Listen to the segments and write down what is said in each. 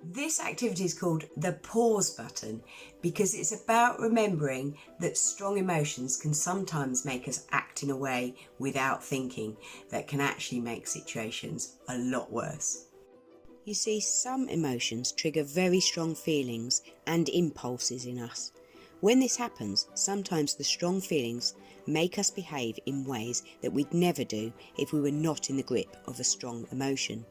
This activity is called the pause button because it's about remembering that strong emotions can sometimes make us act in a way without thinking that can actually make situations a lot worse. You see, some emotions trigger very strong feelings and impulses in us. When this happens, sometimes the strong feelings make us behave in ways that we'd never do if we were not in the grip of a strong emotion.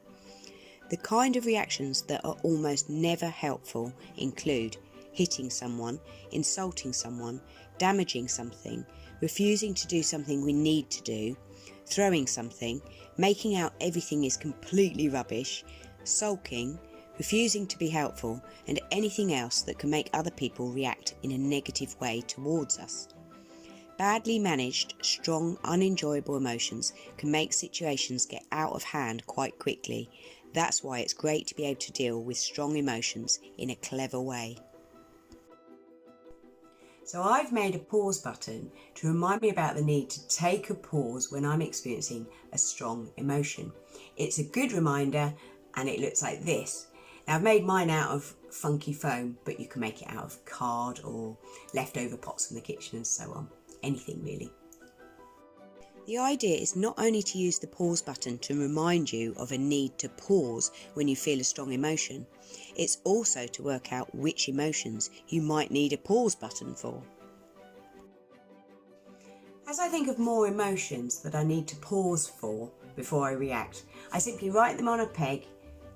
The kind of reactions that are almost never helpful include hitting someone, insulting someone, damaging something, refusing to do something we need to do, throwing something, making out everything is completely rubbish, sulking, refusing to be helpful, and anything else that can make other people react in a negative way towards us. Badly managed, strong, unenjoyable emotions can make situations get out of hand quite quickly. That's why it's great to be able to deal with strong emotions in a clever way. So I've made a pause button to remind me about the need to take a pause when I'm experiencing a strong emotion. It's a good reminder and it looks like this. Now I've made mine out of funky foam, but you can make it out of card or leftover pots from the kitchen and so on. Anything really. The idea is not only to use the pause button to remind you of a need to pause when you feel a strong emotion, it's also to work out which emotions you might need a pause button for. As I think of more emotions that I need to pause for before I react, I simply write them on a peg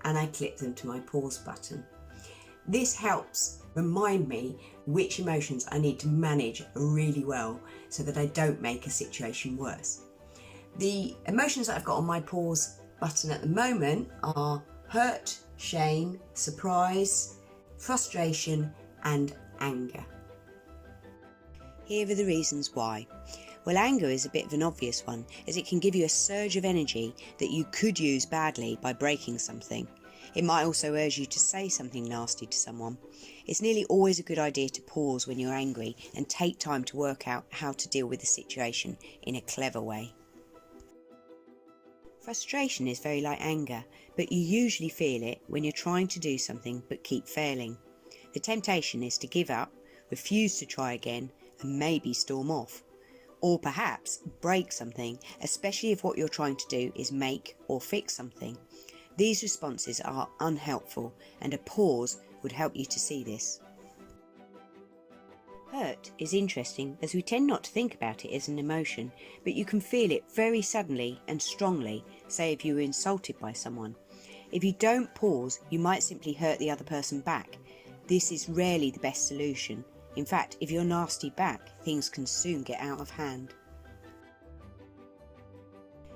and I clip them to my pause button. This helps remind me which emotions I need to manage really well so that I don't make a situation worse. The emotions that I've got on my pause button at the moment are hurt, shame, surprise, frustration and anger. Here are the reasons why. Well, anger is a bit of an obvious one, as it can give you a surge of energy that you could use badly by breaking something. It might also urge you to say something nasty to someone. It's nearly always a good idea to pause when you're angry and take time to work out how to deal with the situation in a clever way. Frustration is very like anger, but you usually feel it when you're trying to do something but keep failing. The temptation is to give up, refuse to try again, and maybe storm off. Or perhaps break something, especially if what you're trying to do is make or fix something. These responses are unhelpful, and a pause would help you to see this. Hurt is interesting as we tend not to think about it as an emotion, but you can feel it very suddenly and strongly, say if you were insulted by someone. If you don't pause, you might simply hurt the other person back. This is rarely the best solution. In fact, if you're nasty back, things can soon get out of hand.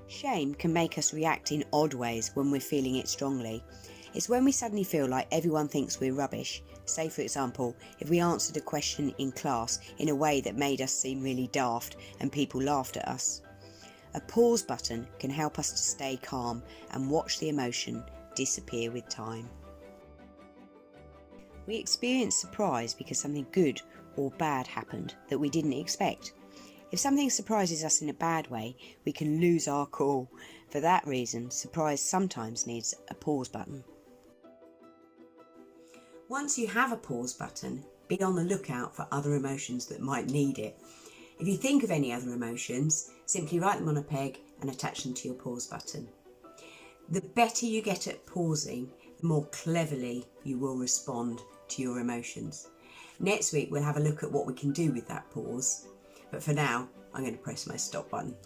Shame can make us react in odd ways when we're feeling it strongly. It's when we suddenly feel like everyone thinks we're rubbish. Say, for example, if we answered a question in class in a way that made us seem really daft and people laughed at us. A pause button can help us to stay calm and watch the emotion disappear with time. We experience surprise because something good or bad happened that we didn't expect. If something surprises us in a bad way, we can lose our cool. For that reason, surprise sometimes needs a pause button. Once you have a pause button, be on the lookout for other emotions that might need it. If you think of any other emotions, simply write them on a peg and attach them to your pause button. The better you get at pausing, the more cleverly you will respond to your emotions. Next week we'll have a look at what we can do with that pause. But for now, I'm going to press my stop button.